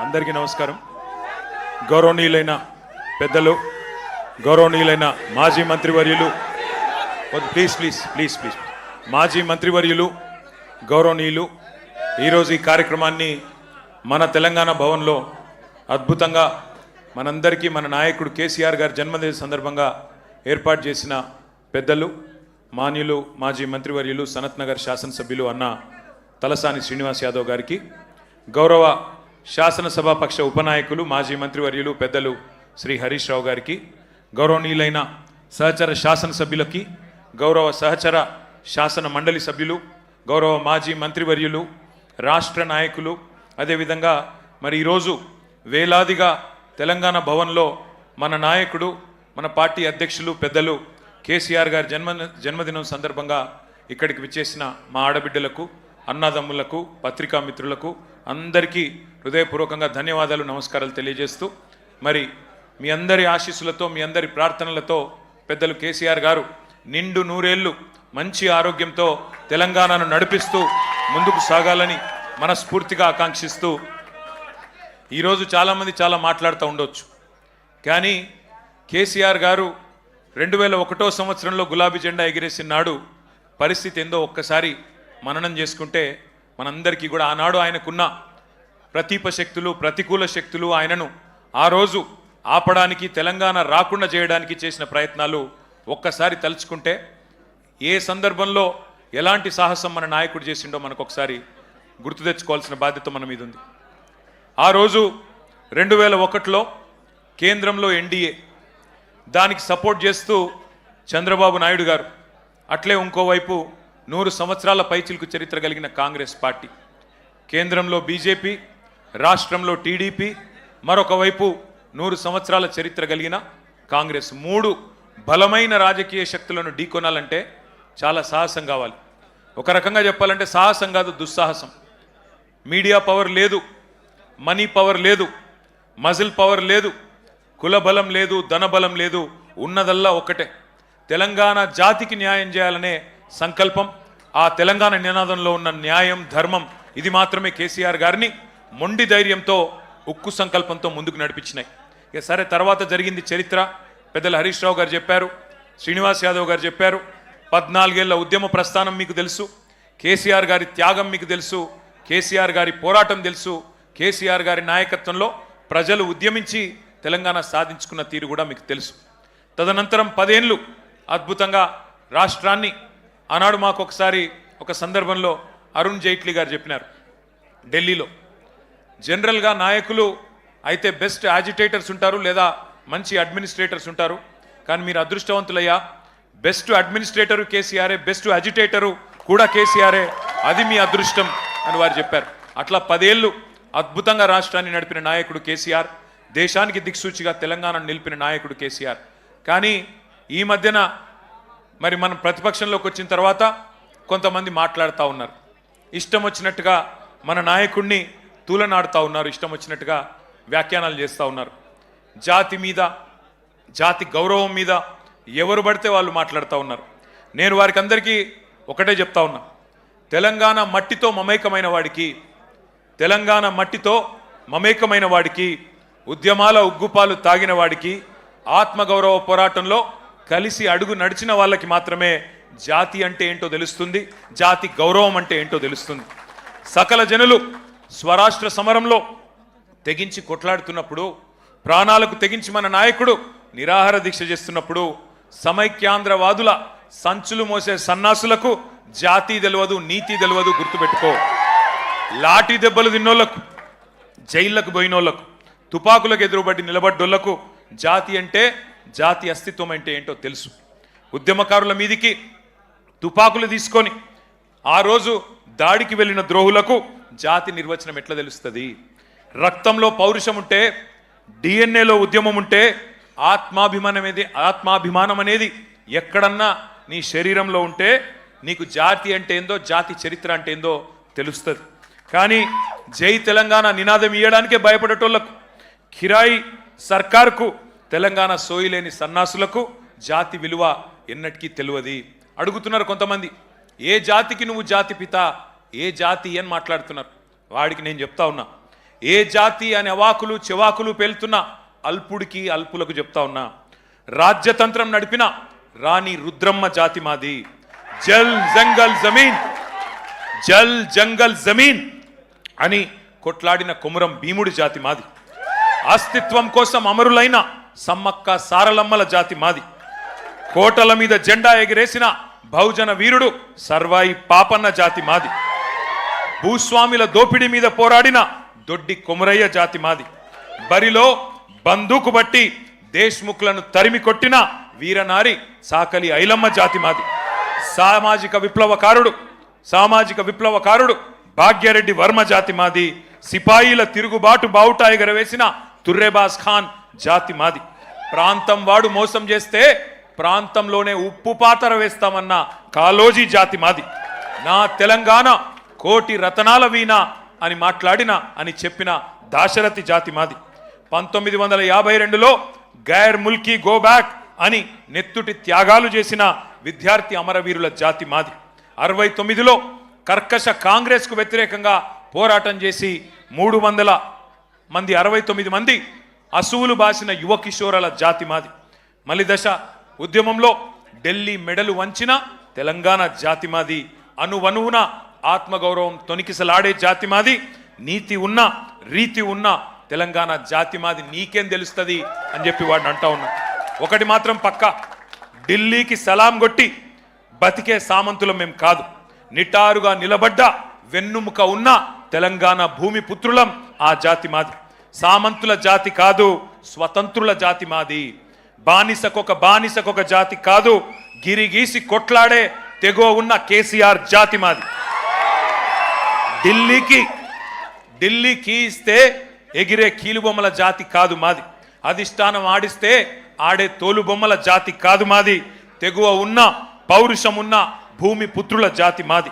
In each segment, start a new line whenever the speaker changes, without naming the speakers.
అందరికీ నమస్కారం. గౌరవనీయులైన పెద్దలు, గౌరవనీయులైన మాజీ మంత్రివర్యులు, ప్లీజ్ మాజీ మంత్రివర్యులు, గౌరవనీయులు, ఈరోజు ఈ కార్యక్రమాన్ని మన తెలంగాణ భవన్లో అద్భుతంగా మనందరికీ మన నాయకుడు కేసీఆర్ గారి జన్మదిన సందర్భంగా ఏర్పాటు చేసిన పెద్దలు, మాన్యులు, మాజీ మంత్రివర్యులు, సనత్ నగర్ శాసనసభ్యులు అన్న తలసాని శ్రీనివాస్ యాదవ్ గారికి, గౌరవ శాసనసభాపక్ష ఉపనాయకులు, మాజీ మంత్రివర్యులు, పెద్దలు శ్రీ హరీష్ రావు గారికి, గౌరవనీయులైన సహచర శాసనసభ్యులకి, గౌరవ సహచర శాసన మండలి సభ్యులు, గౌరవ మాజీ మంత్రివర్యులు, రాష్ట్ర నాయకులు, అదేవిధంగా మరి ఈరోజు వేలాదిగా తెలంగాణ భవన్లో మన నాయకుడు, మన పార్టీ అధ్యక్షులు, పెద్దలు కేసీఆర్ గారి జన్మదినం సందర్భంగా ఇక్కడికి విచ్చేసిన మా ఆడబిడ్డలకు, అన్నదమ్ములకు, పత్రికా మిత్రులకు అందరికీ హృదయపూర్వకంగా ధన్యవాదాలు, నమస్కారాలు తెలియజేస్తూ, మరి మీ అందరి ఆశీస్సులతో, మీ అందరి ప్రార్థనలతో పెద్దలు కేసీఆర్ గారు నిండు నూరేళ్లు మంచి ఆరోగ్యంతో తెలంగాణను నడిపిస్తూ ముందుకు సాగాలని మనస్ఫూర్తిగా ఆకాంక్షిస్తూ, ఈరోజు చాలామంది చాలా మాట్లాడుతూ ఉండొచ్చు, కానీ కేసీఆర్ గారు 2001 సంవత్సరంలో గులాబీ జెండా ఎగిరేసిన నాడు పరిస్థితి ఏందో ఒక్కసారి మననం చేసుకుంటే మనందరికీ కూడా ఆనాడు ఆయనకున్న ప్రతీప శక్తులు, ప్రతికూల శక్తులు, ఆయనను ఆ రోజు ఆపడానికి, తెలంగాణ రాకుండా చేయడానికి చేసిన ప్రయత్నాలు ఒక్కసారి తలుచుకుంటే ఏ సందర్భంలో ఎలాంటి సాహసం మన నాయకుడు చేసిండో మనకు ఒకసారి గుర్తు తెచ్చుకోవాల్సిన బాధ్యత మన మీద ఉంది. ఆ రోజు 2001లో కేంద్రంలో ఎన్డీఏ, దానికి సపోర్ట్ చేస్తూ చంద్రబాబు నాయుడు గారు, అట్లే ఇంకోవైపు 100 సంవత్సరాల పైచిలుకు చరిత్ర కలిగిన కాంగ్రెస్ పార్టీ, కేంద్రంలో బీజేపీ, రాష్ట్రంలో టీడీపీ, మరొక వైపు 100 సంవత్సరాల చరిత్ర కలిగిన కాంగ్రెస్, 3 బలమైన రాజకీయ శక్తులను ఢీకొనాలంటే చాలా సాహసం కావాలి. ఒక రకంగా చెప్పాలంటే సాహసం కాదు, దుస్సాహసం. మీడియా పవర్ లేదు, మనీ పవర్ లేదు, మజిల్ పవర్ లేదు, కుల బలం లేదు, ధన బలం లేదు, ఉన్నదల్లా ఒక్కటే తెలంగాణ జాతికి న్యాయం చేయాలనే సంకల్పం. ఆ తెలంగాణ నినాదంలో ఉన్న న్యాయం, ధర్మం, ఇది మాత్రమే కేసీఆర్ గారిని మొండి ధైర్యంతో, ఉక్కు సంకల్పంతో ముందుకు నడిపించినాయి. ఇక సరే, తర్వాత జరిగింది చరిత్ర. పెద్దలు హరీష్ రావు గారు చెప్పారు, శ్రీనివాస్ యాదవ్ గారు చెప్పారు. 14 ఏళ్ల ఉద్యమ ప్రస్థానం మీకు తెలుసు, కేసీఆర్ గారి త్యాగం మీకు తెలుసు, కేసీఆర్ గారి పోరాటం తెలుసు, కేసీఆర్ గారి నాయకత్వంలో ప్రజలు ఉద్యమించి తెలంగాణ సాధించుకున్న తీరు కూడా మీకు తెలుసు. తదనంతరం 10 ఏళ్ళు అద్భుతంగా రాష్ట్రాన్ని, ఆనాడు మాకు ఒకసారి ఒక సందర్భంలో అరుణ్ జైట్లీ గారు చెప్పినారు, ఢిల్లీలో జనరల్గా నాయకులు అయితే బెస్ట్ యాజిటేటర్స్ ఉంటారు, లేదా మంచి అడ్మినిస్ట్రేటర్స్ ఉంటారు, కానీ మీరు అదృష్టవంతులయ్యా, బెస్ట్ అడ్మినిస్ట్రేటరు కేసీఆరే, బెస్ట్ అజిటేటరు కూడా కేసీఆరే, అది మీ అదృష్టం అని వారు చెప్పారు. అట్లా 10 ఏళ్ళు అద్భుతంగా రాష్ట్రాన్ని నడిపిన నాయకుడు కేసీఆర్, దేశానికి దిక్సూచిగా తెలంగాణను నిలిపిన నాయకుడు కేసీఆర్. కానీ ఈ మధ్యన మరి మనం ప్రతిపక్షంలోకి వచ్చిన తర్వాత కొంతమంది మాట్లాడుతూ ఉన్నారు, ఇష్టం వచ్చినట్టుగా మన నాయకుడిని తూలనాడుతూ ఉన్నారు, ఇష్టం వచ్చినట్టుగా వ్యాఖ్యానాలు చేస్తూ ఉన్నారు. జాతి మీద, జాతి గౌరవం మీద ఎవరు పడితే వాళ్ళు మాట్లాడుతూ ఉన్నారు. నేను వారికి అందరికీ ఒకటే చెప్తా ఉన్నా, తెలంగాణ మట్టితో మమేకమైన వాడికి, తెలంగాణ మట్టితో మమేకమైన వాడికి, ఉద్యమాల ఉగ్గుపాలు తాగిన వాడికి, ఆత్మగౌరవ పోరాటంలో కలిసి అడుగు నడిచిన వాళ్ళకి మాత్రమే జాతి అంటే ఏంటో తెలుస్తుంది, జాతి గౌరవం అంటే ఏంటో తెలుస్తుంది. సకల జనులు స్వరాష్ట్ర సమరంలో తెగించి కొట్లాడుతున్నప్పుడు, ప్రాణాలకు తెగించి మన నాయకుడు నిరాహార దీక్ష చేస్తున్నప్పుడు, సమైక్యాంధ్రవాదుల సంచులు మోసే సన్నాసులకు జాతి తెలియదు, నీతి తెలియదు, గుర్తుపెట్టుకో. లాఠీ దెబ్బలు తిన్నోళ్లకు, జైళ్లకు పోయినోళ్లకు, తుపాకులకు ఎదురుబడి నిలబడ్డోళ్లకు జాతి అంటే, జాతి అస్తిత్వం అంటే ఏంటో తెలుసు. ఉద్యమకారుల మీదికి తుపాకులు తీసుకొని ఆ రోజు దాడికి వెళ్ళిన ద్రోహులకు జాతి నిర్వచనం ఎట్లా తెలుస్తుంది? రక్తంలో పౌరుషం ఉంటే, డిఎన్ఏలో ఉద్యమం ఉంటే, ఆత్మాభిమానం అనేది ఎక్కడన్నా నీ శరీరంలో ఉంటే నీకు జాతి అంటే ఏందో, జాతి చరిత్ర అంటే ఏందో తెలుస్తుంది. కానీ జై తెలంగాణ నినాదం ఇయ్యడానికే భయపడేటోళ్లకు, కిరాయి సర్కార్కు తెలంగాణ సోయిలేని సన్నాసులకు జాతి విలువ ఎన్నటికీ తెలియదు. అడుగుతున్నారు కొంతమంది, ఏ జాతికి నువ్వు జాతి పిత, ఏ జాతి అని మాట్లాడుతున్నారు. వాడికి నేను చెప్తా ఉన్నా, ఏ జాతి అనే అవాకులు చెవాకులు పేలుతున్న అల్పుడికి అల్పులకు చెప్తా ఉన్నా, రాజ్యతంత్రం నడిపిన రాణి రుద్రమ్మ జాతి మాది. జల్ జంగల్ జమీన్, జల్ జంగల్ జమీన్ అని కొట్లాడిన కొమురం భీముడి జాతి మాది. అస్తిత్వం కోసం అమరులైన సమ్మక్క సారలమ్మల జాతి మాది. కోటల మీద జెండా ఎగిరేసిన బహుజన వీరుడు సర్వాయి పాపన్న జాతి మాది. భూస్వామిల దోపిడీ మీద పోరాడిన దొడ్డి కొమురయ్య జాతి మాది. బరిలో బందూకు బట్టి దేశ్ముఖులను తరిమి కొట్టిన వీరనారి సాకలి ఐలమ్మ జాతి మాది. సామాజిక విప్లవకారుడు భాగ్యరెడ్డి వర్మ జాతి మాది. సిపాయిల తిరుగుబాటు బావుటా ఎగరవేసిన తుర్రెబాస్ ఖాన్ జాతి మాది. ప్రాంతం వాడు మోసం చేస్తే ప్రాంతంలోనే ఉప్పు పాతర వేస్తామన్న కాలోజీ జాతి మాది. నా తెలంగాణ కోటి రతనాల వీణ అని మాట్లాడిన అని చెప్పిన దాశరథి జాతి మాది. 1952లో గైర్ ముల్కీ గో బ్యాక్ అని నెత్తుటి త్యాగాలు చేసిన విద్యార్థి అమరవీరుల జాతి మాది. 69లో కర్కశ కాంగ్రెస్కు వ్యతిరేకంగా పోరాటం చేసి 300 మంది 69 మంది అసువులు బాసిన యువ కిషోరాల జాతి మాది. మలిదశ ఉద్యమంలో ఢిల్లీ మెడలు వంచిన తెలంగాణ జాతి మాది. అనువనువున ఆత్మగౌరవం తొనికిసలాడే జాతి మాది. నీతి ఉన్న రీతి ఉన్న తెలంగాణ జాతి మాది. నీకేం తెలుస్తుంది అని చెప్పి వాడిని అంటా ఉన్నా. ఒకటి మాత్రం పక్క, ఢిల్లీకి సలాం కొట్టి బతికే సామంతులం మేం కాదు. నిటారుగా నిలబడ్డ వెన్నుముక ఉన్న తెలంగాణ భూమి పుత్రులం ఆ జాతి మాది. సామంతుల జాతి కాదు, స్వతంత్రుల జాతి మాది. బానిసకొక జాతి కాదు, గిరిగీసి కొట్లాడే తెగో ఉన్న కేసీఆర్ జాతి మాది. ఢిల్లీకి ఇస్తే ఎగిరే కీలుబొమ్మల జాతి కాదు మాది. అధిష్టానం ఆడిస్తే ఆడే తోలుబొమ్మల జాతి కాదు మాది. తెగువ ఉన్న పౌరుషం ఉన్న భూమి పుత్రుల జాతి మాది.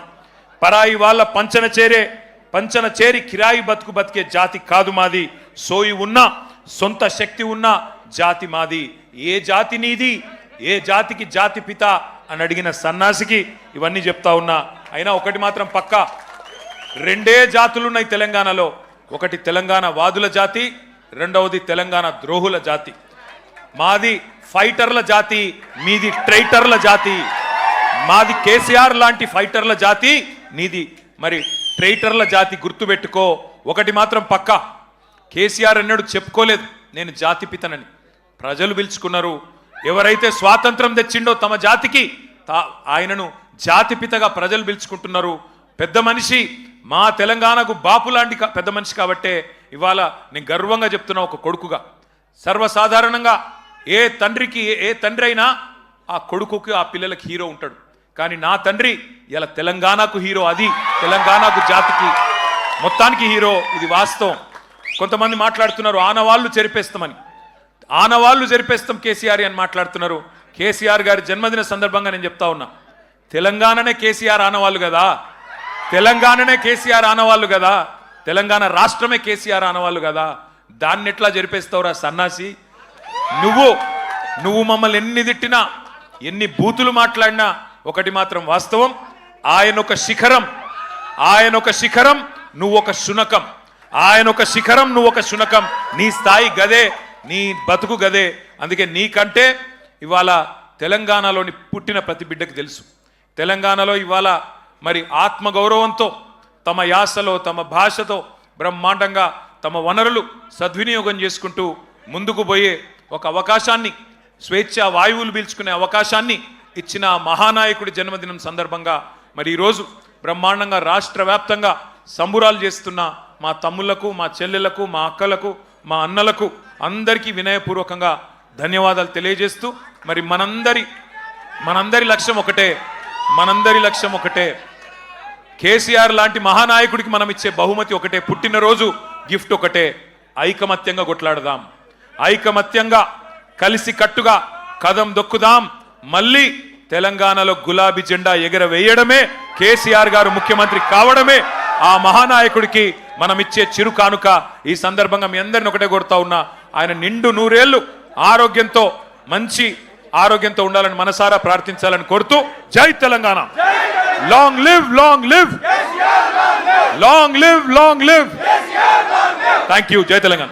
పరాయి వాళ్ళ పంచన చేరి కిరాయి బతికే జాతి కాదు మాది. సోయి ఉన్న సొంత శక్తి ఉన్న జాతి మాది. ఏ జాతి నీది, ఏ జాతికి జాతి పిత అని అడిగిన సన్నాసికి ఇవన్నీ చెప్తా ఉన్నా. అయినా ఒకటి మాత్రం పక్కా, రెండే జాతులున్నాయి తెలంగాణలో. ఒకటి తెలంగాణ వాదుల జాతి, రెండవది తెలంగాణ ద్రోహుల జాతి. మాది ఫైటర్ల జాతి, మీది ట్రైటర్ల జాతి. మాది కేసీఆర్ లాంటి ఫైటర్ల జాతి, నీది మరి ట్రైటర్ల జాతి. గుర్తుపెట్టుకో. ఒకటి మాత్రం పక్క, కేసీఆర్ అన్నాడు చెప్పుకోలేదు నేను జాతిపితనని. ప్రజలు పిలుచుకున్నారు. ఎవరైతే స్వాతంత్రం తెచ్చిండో తమ జాతికి ఆయనను జాతిపితగా ప్రజలు పిలుచుకుంటున్నారు. పెద్ద మనిషి, మా తెలంగాణకు బాపు లాంటి పెద్ద మనిషి కాబట్టే ఇవాళ నేను గర్వంగా చెప్తున్నా ఒక కొడుకుగా. సర్వసాధారణంగా ఏ తండ్రి అయినా ఆ కొడుకుకి ఆ పిల్లలకి హీరో ఉంటాడు. కానీ నా తండ్రి ఇలా తెలంగాణకు హీరో. అది తెలంగాణకు జాతికి మొత్తానికి హీరో. ఇది వాస్తవం. కొంతమంది మాట్లాడుతున్నారు ఆనవాళ్ళు చెరిపేస్తామని. ఆనవాళ్ళు చెరిపేస్తాం కేసీఆర్ అని మాట్లాడుతున్నారు. కేసీఆర్ గారి జన్మదిన సందర్భంగా నేను చెప్తా ఉన్నా, తెలంగాణనే కేసీఆర్ ఆనవాళ్ళు కదా, తెలంగాణనే కేసీఆర్ ఆనవాళ్ళు కదా, తెలంగాణ రాష్ట్రమే కేసీఆర్ ఆనవాళ్ళు కదా. దాన్ని ఎట్లా జరిపేస్తావురా సన్నాసి? నువ్వు మమ్మల్ని ఎన్ని తిట్టినా, ఎన్ని బూతులు మాట్లాడినా ఒకటి మాత్రం వాస్తవం, ఆయన ఒక శిఖరం నువ్వు ఒక శునకం. ఆయన ఒక శిఖరం నువ్వు ఒక శునకం. నీ స్థాయి గదే, నీ బతుకు గదే. అందుకే నీకంటే ఇవాళ తెలంగాణలోని పుట్టిన ప్రతి బిడ్డకు తెలుసు, తెలంగాణలో ఇవాళ మరి ఆత్మగౌరవంతో తమ యాసలో తమ భాషతో బ్రహ్మాండంగా తమ వనరులు సద్వినియోగం చేసుకుంటూ ముందుకు పోయే ఒక అవకాశాన్ని, స్వేచ్ఛ వాయువులు పీల్చుకునే అవకాశాన్ని ఇచ్చిన మహానాయకుడి జన్మదినం సందర్భంగా మరి ఈరోజు బ్రహ్మాండంగా రాష్ట్ర వ్యాప్తంగా సంబురాలు చేస్తున్న మా తమ్ముళ్లకు, మా చెల్లెళ్లకు, మా అక్కలకు, మా అన్నలకు అందరికీ వినయపూర్వకంగా ధన్యవాదాలు తెలియజేస్తూ మరి మనందరి లక్ష్యం ఒకటే, కేసీఆర్ లాంటి మహానాయకుడికి మనం ఇచ్చే బహుమతి ఒకటే, పుట్టినరోజు గిఫ్ట్ ఒకటే. ఐకమత్యంగా కొట్లాడదాం, ఐకమత్యంగా కలిసి కట్టుగా కదం దొక్కుదాం. మళ్ళీ తెలంగాణలో గులాబీ జెండా ఎగరవేయడమే, కేసీఆర్ గారు ముఖ్యమంత్రి కావడమే ఆ మహానాయకుడికి మనం ఇచ్చే చిరు కానుక. ఈ సందర్భంగా మీ అందరిని ఒకటే కోరుతా ఉన్నా, ఆయన నిండు 100 ఏళ్ళు ఆరోగ్యంతో, మంచి ఆరోగ్యంతో ఉండాలని మనసారా ప్రార్థించాలని కోరుతూ జై Telangana. Long live, long live, long live, long live. Thank you. జై తెలంగాణ.